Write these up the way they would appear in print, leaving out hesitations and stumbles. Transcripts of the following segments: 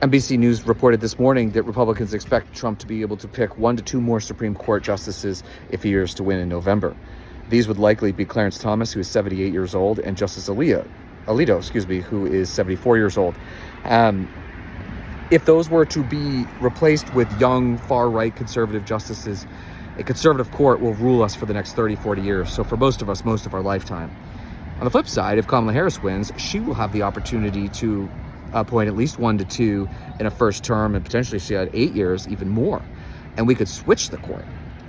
NBC News reported this morning that Republicans expect Trump to be able to pick 1 to 2 more Supreme Court justices if he is to win in November. These would likely be Clarence Thomas, who is 78 years old, and Justice Alito, who is 74 years old. If those were to be replaced with young, far-right conservative justices, a conservative court will rule us for the next 30, 40 years. So for most of us, most of our lifetime. On the flip side, if Kamala Harris wins, she will have the opportunity to appoint at least 1 to 2 in a first term, and potentially she had 8 years, even more. And we could switch the court.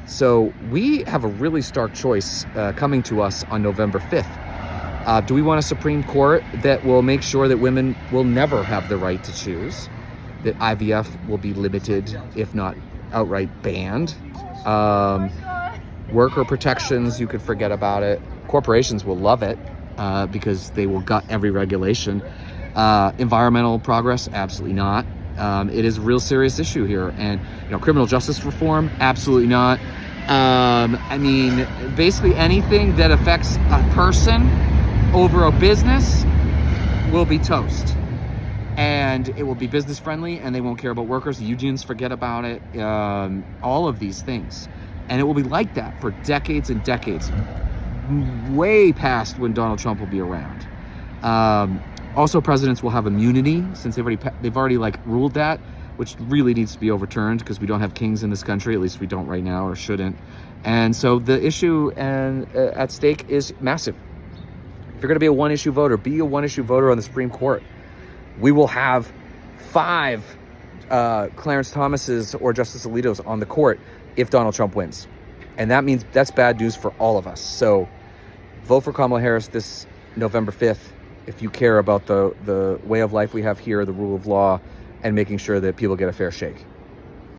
So we have a really stark choice coming to us on November 5th. Do we want a Supreme Court that will make sure that women will never have the right to choose, that IVF will be limited, if not outright banned? Worker protections, you could forget about it. Corporations will love it because they will gut every regulation. Environmental progress, absolutely not. It is a real serious issue here. And, criminal justice reform, absolutely not. I mean, basically anything that affects a person over a business will be toast. And it will be business friendly, and they won't care about workers. The unions forget about it. All of these things. And it will be like that for decades and decades, way past when Donald Trump will be around. Also, presidents will have immunity, since they've already ruled that, which really needs to be overturned because we don't have kings in this country. At least we don't right now, or shouldn't. And so the issue at stake is massive. If you're going to be a one-issue voter, be a one-issue voter on the Supreme Court. We will have 5 Clarence Thomases or Justice Alitos on the court if Donald Trump wins. And that means that's bad news for all of us. So vote for Kamala Harris this November 5th if you care about the way of life we have here, the rule of law, and making sure that people get a fair shake.